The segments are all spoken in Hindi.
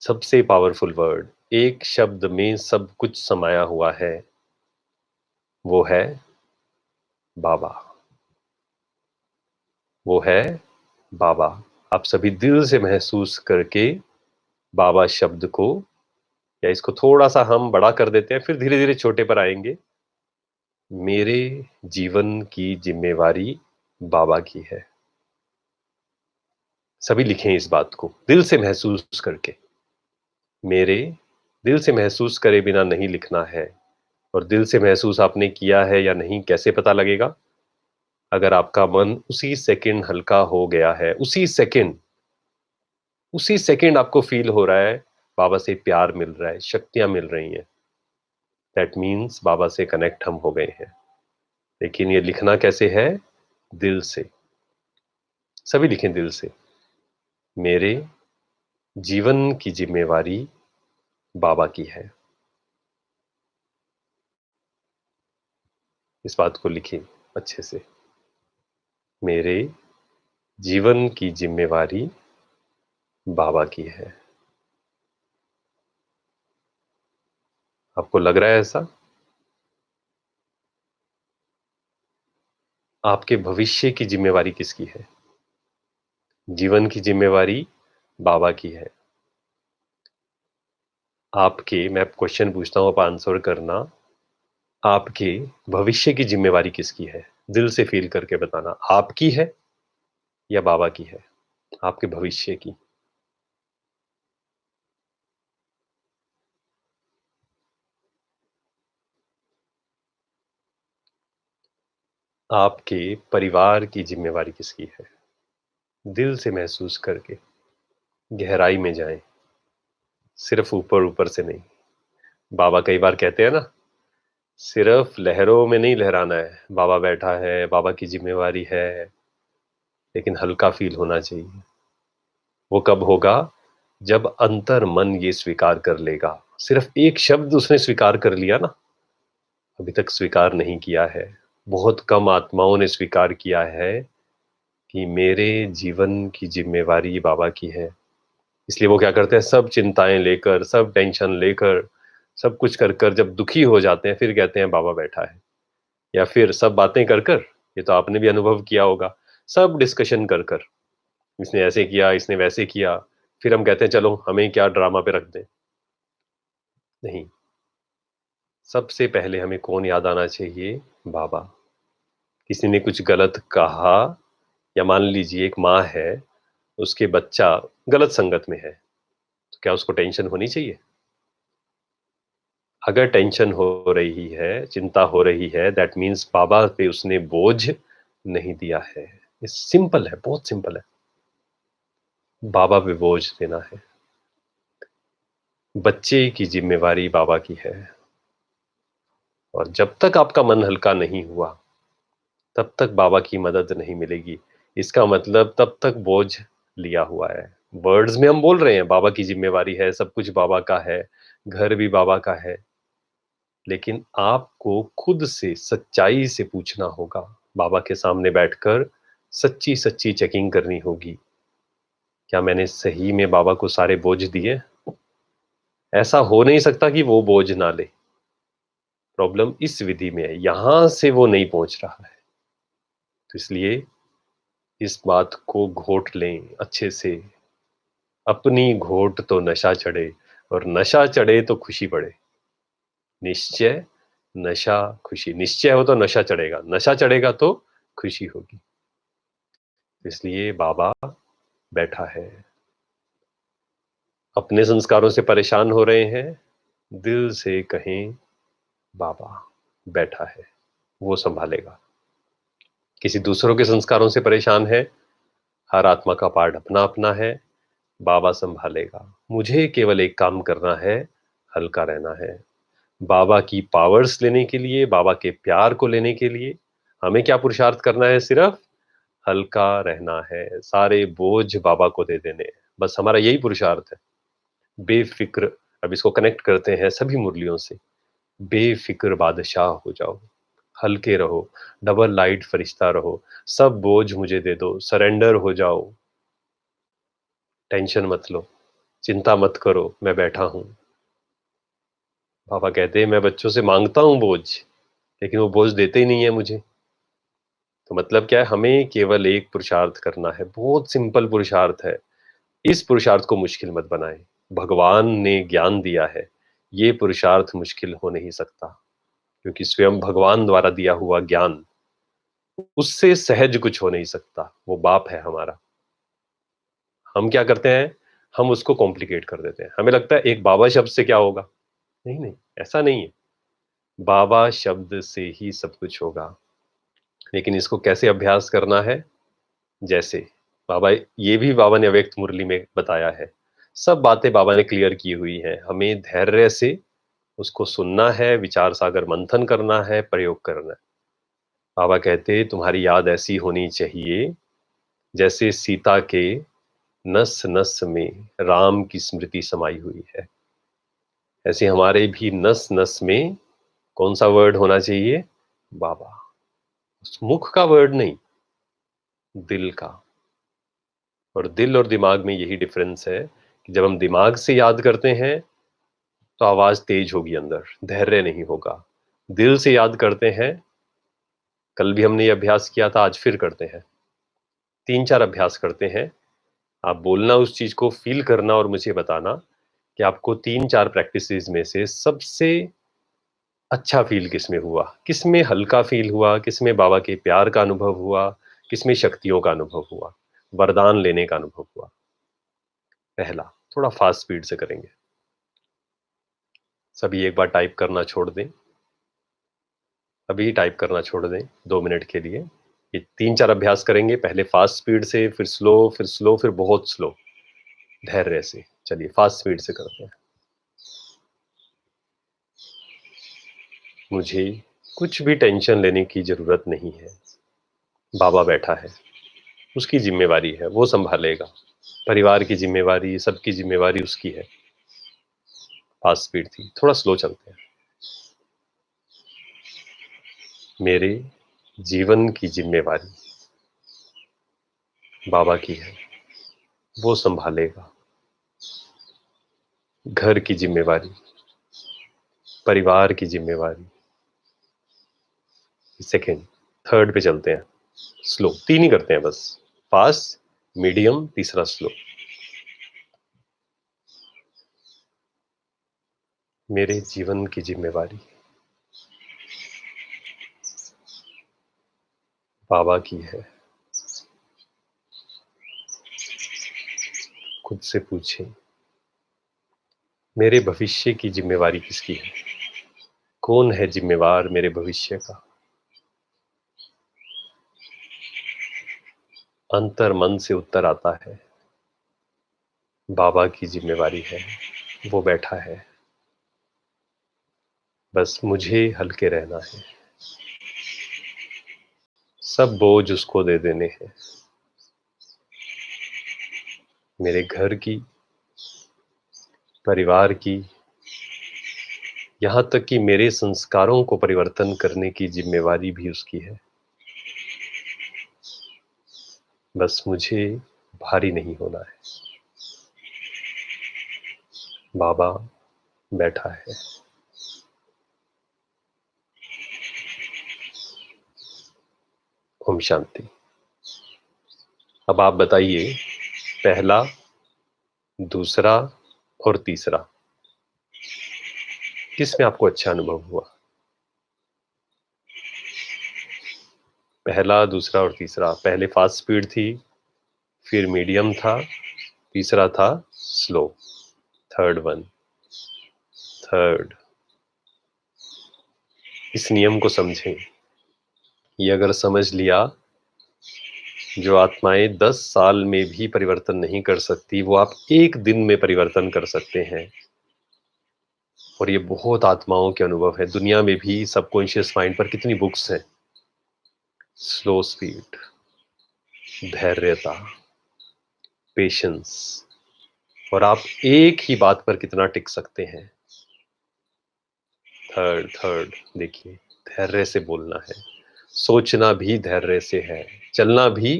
सबसे पावरफुल वर्ड, एक शब्द में सब कुछ समाया हुआ है, वो है बाबा। वो है बाबा। आप सभी दिल से महसूस करके बाबा शब्द को, या इसको थोड़ा-सा हम बड़ा कर देते हैं, फिर धीरे-धीरे छोटे पर आएँगे। मेरे जीवन की ज़िम्मेवारी बाबा की है। सभी लिखें इस बात को, दिल से महसूस करके। मेरे दिल से महसूस करे बिना नहीं लिखना है, और दिल से महसूस आपने किया है या नहीं कैसे पता लगेगा? अगर आपका मन उसी सेकंड हल्का हो गया है, उसी सेकंड आपको फ़ील हो रहा है, बाबा से प्यार मिल रहा है, शक्तियाँ मिल रही हैं, दैट मीन्स बाबा से कनेक्ट हम हो गए हैं। लेकिन ये लिखना कैसे है? दिल से। सभी लिखें दिल से। मेरे जीवन की ज़िम्मेवारी बाबा की है। इस बात को लिखें अच्छे से। मेरे जीवन की ज़िम्मेवारी बाबा की है। आपको लग रहा है ऐसा? आपके भविष्य की ज़िम्मेवारी किसकी है? जीवन की ज़िम्मेवारी बाबा की है। आपके, मैं क्वेश्चन पूछता हूँ, आप आंसर करना। आपके भविष्य की ज़िम्मेवारी किसकी है? दिल से फ़ील करके बताना। आपकी है या बाबा की है? आपके भविष्य की। आपके परिवार की ज़िम्मेवारी किसकी है? दिल से महसूस करके, गहराई में जाएँ, सिर्फ़ ऊपर-ऊपर से नहीं। बाबा कई बार कहते हैं ना, सिर्फ़ लहरों में नहीं लहराना है, बाबा बैठा है, बाबा की ज़िम्मेवारी है, लेकिन हल्का फ़ील होना चाहिए। वो कब होगा? जब अंतर्मन ये स्वीकार कर लेगा। सिर्फ़ एक शब्द उसने स्वीकार कर लिया ना, अभी तक स्वीकार नहीं किया है। बहुत कम आत्माओं ने स्वीकार किया है कि मेरे जीवन की ज़िम्मेवारी बाबा की है। इसलिए वो क्या करते हैं, सब चिंताएँ लेकर, सब टेंशन लेकर, सब कुछ कर कर जब दुखी हो जाते हैं, फिर कहते हैं बाबा बैठा है। या फिर सब बातें कर कर, ये तो आपने भी अनुभव किया होगा, सब डिस्कशन कर कर, इसने ऐसे किया, इसने वैसे किया, फिर हम कहते हैं चलो हमें क्या ड्रामा पे रख दें। नहीं, सबसे पहले हमें कौन याद आना चाहिए? बाबा। किसी ने कुछ गलत कहा, या मान लीजिए एक माँ है, उसके बच्चा गलत संगत में है, तो क्या उसको टेंशन होनी चाहिए? अगर टेंशन हो रही है, चिंता हो रही है, दैट मीन्स बाबा पे उसने बोझ नहीं दिया है। ये सिंपल है, बहुत सिंपल है। बाबा पे बोझ देना है। बच्चे की ज़िम्मेवारी बाबा की है, और जब तक आपका मन हल्का नहीं हुआ, तब तक बाबा की मदद नहीं मिलेगी। इसका मतलब तब तक बोझ लिया हुआ है। वर्ड्स में हम बोल रहे हैं बाबा की ज़िम्मेवारी है, सब कुछ बाबा का है, घर भी बाबा का है, लेकिन आपको खुद से सच्चाई से पूछना होगा। बाबा के सामने बैठकर सच्ची-सच्ची चेकिंग करनी होगी। क्या मैंने सही में बाबा को सारे बोझ दिए? ऐसा हो नहीं सकता कि वो बोझ ना ले। प्रॉब्लम इस विधि में है, यहां से वो नहीं पहुंच रहा है। तो इसलिए इस बात को घोट लें अच्छे से। अपनी घोट तो नशा चढ़े, और नशा चढ़े तो खुशी बढ़े। निश्चय, नशा, खुशी। निश्चय हो तो नशा चढ़ेगा, नशा चढ़ेगा तो खुशी होगी। इसलिए बाबा बैठा है। अपने संस्कारों से परेशान हो रहे हैं, दिल से कहें बाबा बैठा है, वो संभालेगा। किसी दूसरों के संस्कारों से परेशान है, हर आत्मा का पार्ट अपना अपना है, बाबा संभालेगा। मुझे केवल एक काम करना है, हल्का रहना है। बाबा की पावर्स लेने के लिए, बाबा के प्यार को लेने के लिए हमें क्या पुरुषार्थ करना है? सिर्फ हल्का रहना है, सारे बोझ बाबा को दे देने हैं। बस हमारा यही पुरुषार्थ है। बेफिक्र, अब इसको कनेक्ट करते हैं सभी मुरलियों से। बेफिक्र बादशाह हो जाओ, हल्के रहो, डबल लाइट फरिश्ता रहो, सब बोझ मुझे दे दो, सरेंडर हो जाओ, टेंशन मत लो। चिंता मत करो, मैं बैठा हूं। पापा कहते हैं मैं बच्चों से मांगता हूं बोझ, लेकिन वो बोझ देते ही नहीं है मुझे। तो मतलब क्या है, हमें केवल एक पुरुषार्थ करना है, बहुत सिंपल पुरुषार्थ है। इस पुरुषार्थ को मुश्किल मत बनाएं। भगवान ने ज्ञान दिया है, ये पुरुषार्थ मुश्किल हो नहीं सकता, क्योंकि स्वयं भगवान द्वारा दिया हुआ ज्ञान, उससे सहज कुछ हो नहीं सकता। वो बाप है हमारा। हम क्या करते हैं, हम उसको कॉम्प्लिकेट कर देते हैं। हमें लगता है एक बाबा शब्द से क्या होगा। नहीं नहीं, ऐसा नहीं है। बाबा शब्द से ही सब कुछ होगा, लेकिन इसको कैसे अभ्यास करना है। जैसे बाबा, ये भी बाबा ने अव्यक्त मुरली में बताया है। सब बातें बाबा ने क्लियर की हुई हैं। हमें धैर्य से उसको सुनना है, विचार सागर मंथन करना है, प्रयोग करना है। बाबा कहते तुम्हारी याद ऐसी होनी चाहिए जैसे सीता के नस नस में राम की स्मृति समाई हुई है। ऐसे हमारे भी नस नस में कौन सा वर्ड होना चाहिए, बाबा। उस मुख का वर्ड नहीं, दिल का। और दिल और दिमाग में यही डिफरेंस है कि जब हम दिमाग से याद करते हैं तो आवाज तेज होगी अंदर, धैर्य नहीं होगा। दिल से याद करते हैं, कल भी हमने ये अभ्यास किया था, आज फिर करते हैं, 3-4 अभ्यास करते हैं। आप बोलना, उस चीज को फील करना और मुझे बताना कि आपको 3-4 प्रैक्टिसेस में से सबसे अच्छा फील किसमें हुआ, किसमें हल्का फील हुआ, किसमें बाबा के प्यार का अनुभव हुआ, किसमें शक्तियों का अनुभव हुआ, वरदान लेने का अनुभव हुआ। पहला, थोड़ा फास्ट स्पीड से करेंगे। सभी एक बार टाइप करना छोड़ दें, अभी टाइप करना छोड़ दें 2 मिनट के लिए। ये 3-4 अभ्यास करेंगे, पहले फास्ट स्पीड से, फिर स्लो, फिर स्लो, फिर बहुत स्लो, धैर्य से। चलिए फास्ट स्पीड से करते हैं। मुझे कुछ भी टेंशन लेने की जरूरत नहीं है। बाबा बैठा है, उसकी जिम्मेवारी है, वो संभालेगा। परिवार की जिम्मेवारी, सबकी जिम्मेवारी उसकी है। फास्ट स्पीड थी, थोड़ा स्लो चलते हैं। मेरे जीवन की जिम्मेवारी बाबा की है, वो संभालेगा। घर की जिम्मेवारी, परिवार की जिम्मेवारी। सेकेंड, थर्ड पे चलते हैं, स्लो। 3 ही करते हैं बस, फास्ट, मीडियम, तीसरा स्लो। मेरे जीवन की जिम्मेवारी बाबा की है। खुद से पूछें, मेरे भविष्य की जिम्मेवारी किसकी है। कौन है जिम्मेवार मेरे भविष्य का। अंतर मन से उत्तर आता है, बाबा की जिम्मेवारी है, वो बैठा है। बस मुझे हल्के रहना है, सब बोझ उसको दे देने हैं। मेरे घर की, परिवार की, यहां तक कि मेरे संस्कारों को परिवर्तन करने की जिम्मेवारी भी उसकी है। बस मुझे भारी नहीं होना है। बाबा बैठा है। ओम शांति। अब आप बताइए, पहला, दूसरा और तीसरा किसमें आपको अच्छा अनुभव हुआ। पहला, दूसरा और तीसरा। पहले फास्ट स्पीड थी, फिर मीडियम था, तीसरा था स्लो, थर्ड वन। थर्ड, इस नियम को समझें। ये अगर समझ लिया, जो आत्माएं 10 साल में भी परिवर्तन नहीं कर सकती, वो आप एक दिन में परिवर्तन कर सकते हैं। और ये बहुत आत्माओं के अनुभव है। दुनिया में भी सबकॉन्शियस माइंड पर कितनी बुक्स हैं। स्लो स्पीड, धैर्यता, पेशेंस। और आप एक ही बात पर कितना टिक सकते हैं। थर्ड, थर्ड देखिए, धैर्य से बोलना है, सोचना भी धैर्य से है, चलना भी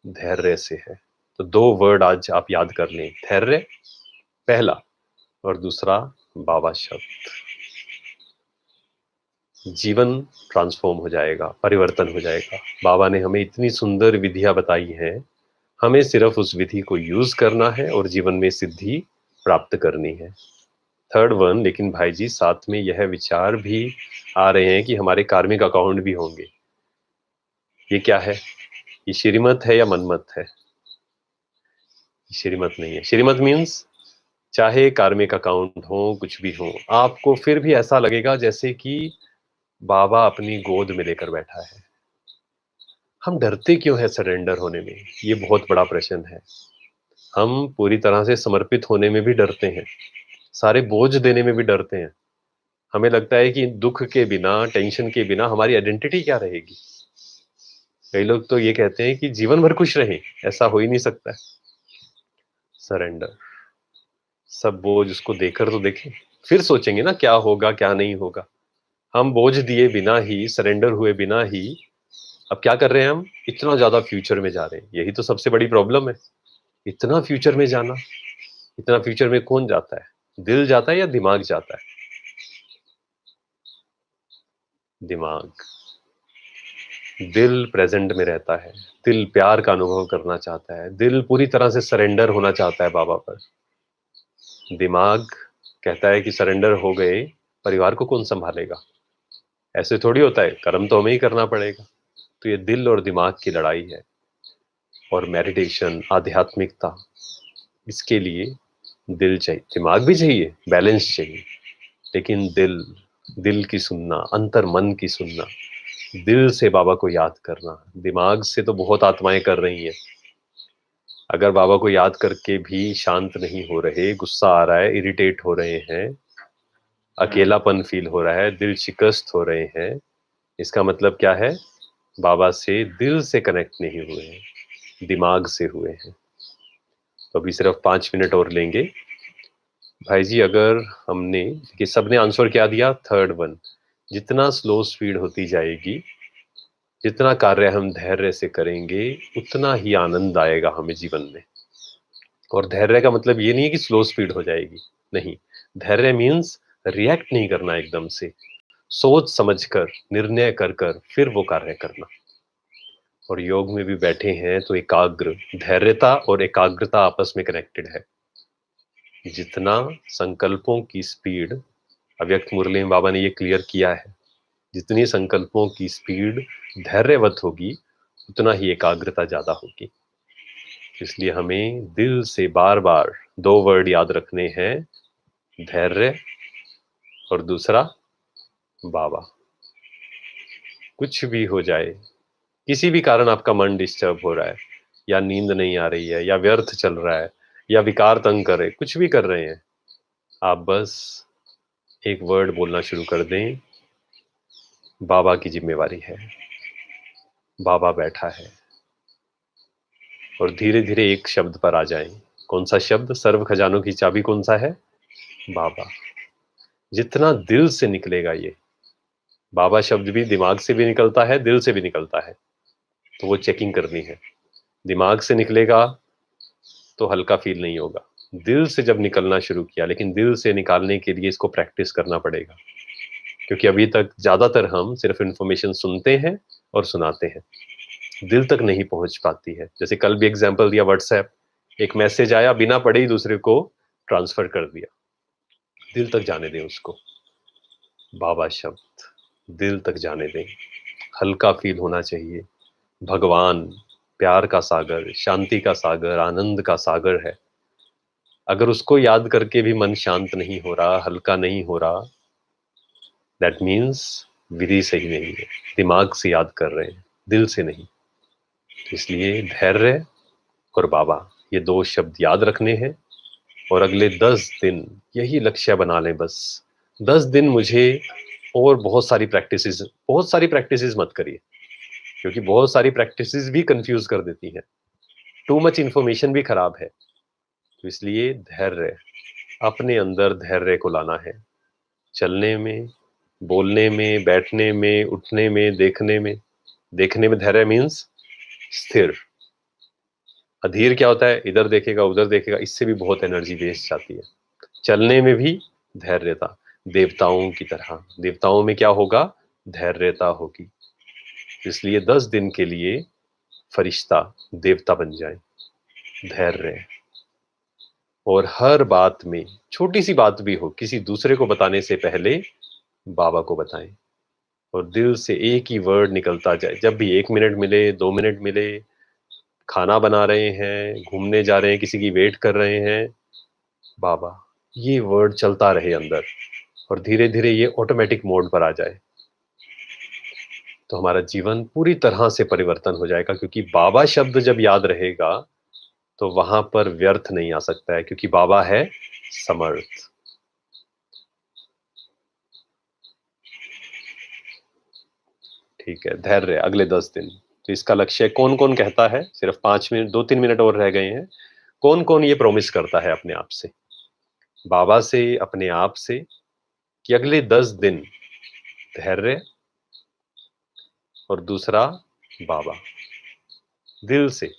धैर्य से है। तो 2 वर्ड आज आप याद कर लें, धैर्य, पहला, और दूसरा बाबा शब्द। जीवन ट्रांसफॉर्म हो जाएगा, परिवर्तन हो जाएगा। बाबा ने हमें इतनी सुंदर विधियां बताई हैं, हमें सिर्फ उस विधि को यूज करना है और जीवन में सिद्धि प्राप्त करनी है। थर्ड वन, लेकिन भाई जी साथ में यह विचार भी आ रहे हैं कि हमारे कार्मिक अकाउंट भी होंगे। ये क्या है? ये श्रीमत है या मनमत है? श्रीमत नहीं है। श्रीमत मीन्स चाहे कार्मिक अकाउंट हो, कुछ भी हो, आपको फिर भी ऐसा लगेगा जैसे कि बाबा अपनी गोद में लेकर बैठा है। हम डरते क्यों है सरेंडर होने में? ये बहुत बड़ा प्रश्न है। हम पूरी तरह से समर्पित होने में भी डरते हैं, सारे बोझ देने में भी डरते हैं। हमें लगता है कि दुख के बिना, टेंशन के बिना हमारी आइडेंटिटी क्या रहेगी। कई लोग तो ये कहते हैं कि जीवन भर खुश रहें, ऐसा हो ही नहीं सकता है। सरेंडर, सब बोझ उसको देकर तो देखें, फिर सोचेंगे ना क्या होगा क्या नहीं होगा। हम बोझ दिए बिना ही, सरेंडर हुए बिना ही अब क्या कर रहे हैं? हम इतना ज्यादा फ्यूचर में जा रहे हैं। यही तो सबसे बड़ी प्रॉब्लम है, इतना फ्यूचर में जाना। इतना फ्यूचर में कौन जाता है? दिल जाता है या दिमाग जाता है? दिमाग। दिल प्रेजेंट में रहता है, दिल प्यार का अनुभव करना चाहता है, दिल पूरी तरह से सरेंडर होना चाहता है बाबा पर। दिमाग कहता है कि सरेंडर हो गए, परिवार को कौन संभालेगा? ऐसे थोड़ी होता है, कर्म तो हमें ही करना पड़ेगा। तो ये दिल और दिमाग की लड़ाई है। और मेडिटेशन, आध्यात्मिकता, इसके लिए दिल चाहिए, दिमाग भी चाहिए, बैलेंस चाहिए। लेकिन दिल, दिल की सुनना, अंतर मन की सुनना, दिल से बाबा को याद करना। दिमाग से तो बहुत आत्माएं कर रही हैं। अगर बाबा को याद करके भी शांत नहीं हो रहे, गुस्सा आ रहा है, इरिटेट हो रहे हैं, अकेलापन फील हो रहा है, दिल शिकस्त हो रहे हैं, इसका मतलब क्या है? बाबा से दिल से कनेक्ट नहीं हुए हैं, दिमाग से हुए हैं। तो अभी सिर्फ 5 मिनट और लेंगे। भाई जी अगर हमने, कि सबने आंसर क्या दिया? Third one. जितना स्लो स्पीड होती जाएगी, जितना कार्य हम धैर्य से करेंगे, उतना ही आनंद आएगा हमें जीवन में। और धैर्य का मतलब ये नहीं है कि स्लो स्पीड हो जाएगी, नहीं। धैर्य मीन्स रिएक्ट नहीं करना एकदम से, सोच समझकर, निर्णय कर कर फिर वो कार्य करना। और योग में भी बैठे हैं तो एकाग्र, धैर्यता और एकाग्रता आपस में कनेक्टेड है। जितना संकल्पों की स्पीड, अव्यक्त मुरली में बाबा ने ये क्लियर किया है, जितनी संकल्पों की स्पीड धैर्यवत होगी, उतना ही एकाग्रता ज्यादा होगी। इसलिए हमें दिल से बार बार 2 वर्ड याद रखने हैं, धैर्य और दूसरा बाबा। कुछ भी हो जाए, किसी भी कारण आपका मन डिस्टर्ब हो रहा है, या नींद नहीं आ रही है, या व्यर्थ चल रहा है, या विकार तंग कर रहे, कुछ भी कर रहे हैं, आप बस एक वर्ड बोलना शुरू कर दें, बाबा की जिम्मेवारी है, बाबा बैठा है। और धीरे धीरे एक शब्द पर आ जाएं। कौन सा शब्द? सर्व खजानों की चाबी कौन सा है? बाबा। जितना दिल से निकलेगा ये, बाबा शब्द भी दिमाग से भी निकलता है, दिल से भी निकलता है, तो वो चेकिंग करनी है। दिमाग से निकलेगा तो हल्का फील नहीं होगा, दिल से जब निकलना शुरू किया, लेकिन दिल से निकालने के लिए इसको प्रैक्टिस करना पड़ेगा, क्योंकि अभी तक ज्यादातर हम सिर्फ इंफॉर्मेशन सुनते हैं और सुनाते हैं, दिल तक नहीं पहुंच पाती है। जैसे कल भी एग्जांपल दिया, व्हाट्सएप, एक मैसेज आया, बिना पढ़े ही दूसरे को ट्रांसफर कर दिया, दिल तक जाने दें उसको। बाबा शब्द दिल तक जाने दें, हल्का फील होना चाहिए। भगवान प्यार का सागर, शांति का सागर, आनंद का सागर है। अगर उसको याद करके भी मन शांत नहीं हो रहा, हल्का नहीं हो रहा, दैट मीन्स विधि सही नहीं है, दिमाग से याद कर रहे हैं, दिल से नहीं। इसलिए धैर्य और बाबा, ये 2 शब्द याद रखने हैं। और अगले 10 दिन यही लक्ष्य बना लें बस। 10 दिन मुझे, और बहुत सारी प्रैक्टिसेस मत करिए, क्योंकि बहुत सारी प्रैक्टिसेस भी कंफ्यूज कर देती हैं, टू मच इंफॉर्मेशन भी खराब है। तो इसलिए धैर्य, अपने अंदर धैर्य को लाना है, चलने में, बोलने में, बैठने में, उठने में, देखने में। देखने में धैर्य मीन्स स्थिर। अधीर क्या होता है? इधर देखेगा उधर देखेगा, इससे भी बहुत एनर्जी वेस्ट जाती है। चलने में भी धैर्यता, देवताओं की तरह। देवताओं में क्या होगा? धैर्यता होगी। इसलिए 10 दिन के लिए फरिश्ता, देवता बन जाए। धैर्य। और हर बात में, छोटी सी बात भी हो, किसी दूसरे को बताने से पहले बाबा को बताएं। और दिल से एक ही वर्ड निकलता जाए, जब भी 1 मिनट मिले, 2 मिनट मिले, खाना बना रहे हैं, घूमने जा रहे हैं, किसी की वेट कर रहे हैं, बाबा, ये वर्ड चलता रहे अंदर। और धीरे धीरे ये ऑटोमेटिक मोड पर आ जाए, तो हमारा जीवन पूरी तरह से परिवर्तन हो जाएगा। क्योंकि बाबा शब्द जब याद रहेगा तो वहां पर व्यर्थ नहीं आ सकता है, क्योंकि बाबा है समर्थ। ठीक है, धैर्य अगले 10 दिन। तो इसका लक्ष्य कौन कौन कहता है? सिर्फ 5 मिनट, 2-3 मिनट और रह गए हैं। कौन कौन ये प्रॉमिस करता है अपने आप से, बाबा से, अपने आप से, कि अगले 10 दिन धैर्य, और दूसरा बाबा। दिल से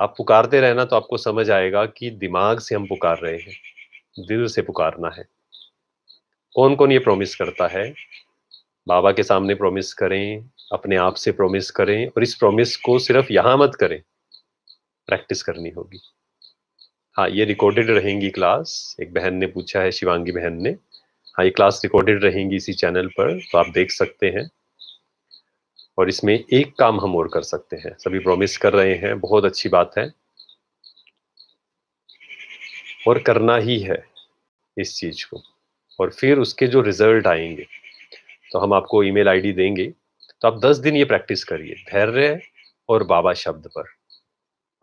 आप पुकारते रहना तो आपको समझ आएगा कि दिमाग से हम पुकार रहे हैं, दिल से पुकारना है। कौन कौन ये प्रॉमिस करता है? बाबा के सामने प्रॉमिस करें, अपने आप से प्रॉमिस करें, और इस प्रॉमिस को सिर्फ यहां मत करें, प्रैक्टिस करनी होगी। हाँ, ये रिकॉर्डेड रहेंगी क्लास। एक बहन ने पूछा है, शिवांगी बहन ने। हाँ, ये क्लास रिकॉर्डेड रहेंगी इसी चैनल पर, तो आप देख सकते हैं। और इसमें एक काम हम और कर सकते हैं, सभी प्रॉमिस कर रहे हैं, बहुत अच्छी बात है, और करना ही है इस चीज को। और फिर उसके जो रिजल्ट आएंगे, तो हम आपको ईमेल आईडी देंगे, तो आप 10 दिन ये प्रैक्टिस करिए, धैर्य और बाबा शब्द पर।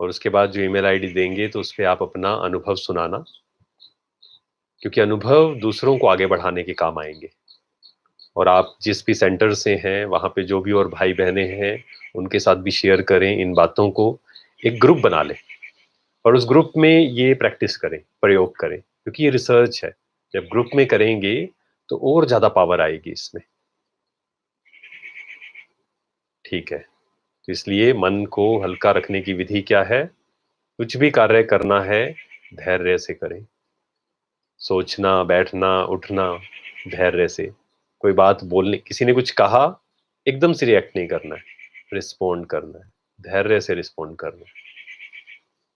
और उसके बाद जो ईमेल आईडी देंगे तो उस पर आप अपना अनुभव सुनाना, क्योंकि अनुभव दूसरों को आगे बढ़ाने के काम आएंगे। और आप जिस भी सेंटर से हैं, वहां पे जो भी और भाई बहनें हैं, उनके साथ भी शेयर करें इन बातों को। एक ग्रुप बना लें और उस ग्रुप में ये प्रैक्टिस करें, प्रयोग करें, क्योंकि ये रिसर्च है। जब ग्रुप में करेंगे तो और ज्यादा पावर आएगी इसमें। ठीक है, तो इसलिए मन को हल्का रखने की विधि क्या है? कुछ भी कार्य करना है, धैर्य से करें। सोचना, बैठना, उठना, धैर्य से। कोई बात बोलने, किसी ने कुछ कहा, एकदम से रिएक्ट नहीं करना है, रिस्पोंड करना है, धैर्य से रिस्पोंड करना है।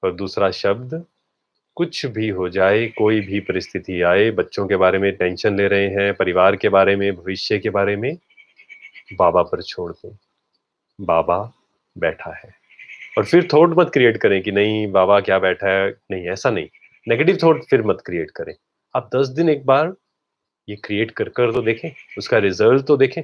और दूसरा शब्द, कुछ भी हो जाए, कोई भी परिस्थिति आए, बच्चों के बारे में टेंशन ले रहे हैं, परिवार के बारे में, भविष्य के बारे में, बाबा पर छोड़ दें। बाबा बैठा है। और फिर थॉट मत क्रिएट करें कि नहीं बाबा क्या बैठा है, नहीं, ऐसा नहीं। नेगेटिव थॉट फिर मत क्रिएट करें। आप 10 दिन एक बार ये क्रिएट कर कर तो देखें, उसका रिजल्ट तो देखें।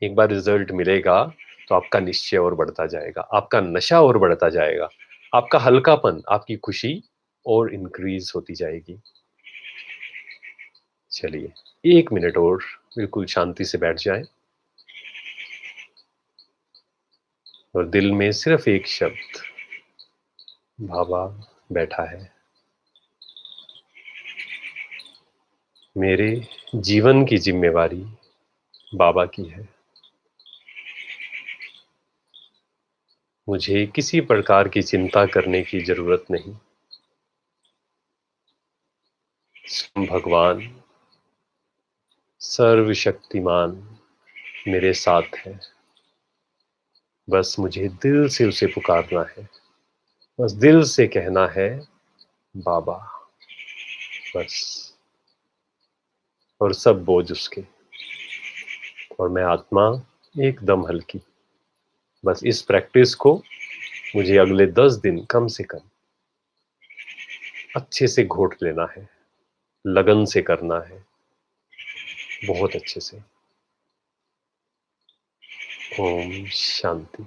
एक बार रिजल्ट मिलेगा तो आपका निश्चय और बढ़ता जाएगा, आपका नशा और बढ़ता जाएगा, आपका हल्कापन, आपकी खुशी और इंक्रीज होती जाएगी। चलिए 1 मिनट और बिल्कुल शांति से बैठ जाएं, और दिल में सिर्फ एक शब्द, बाबा बैठा है। मेरे जीवन की जिम्मेवारी बाबा की है। मुझे किसी प्रकार की चिंता करने की जरूरत नहीं। स्वयं भगवान सर्वशक्तिमान मेरे साथ है। बस मुझे दिल से उसे पुकारना है, बस दिल से कहना है बाबा, बस। और सब बोझ उसके, और मैं आत्मा एकदम हल्की। बस इस प्रैक्टिस को मुझे अगले 10 दिन कम से कम अच्छे से घोट लेना है, लगन से करना है, बहुत अच्छे से। ओम शांति।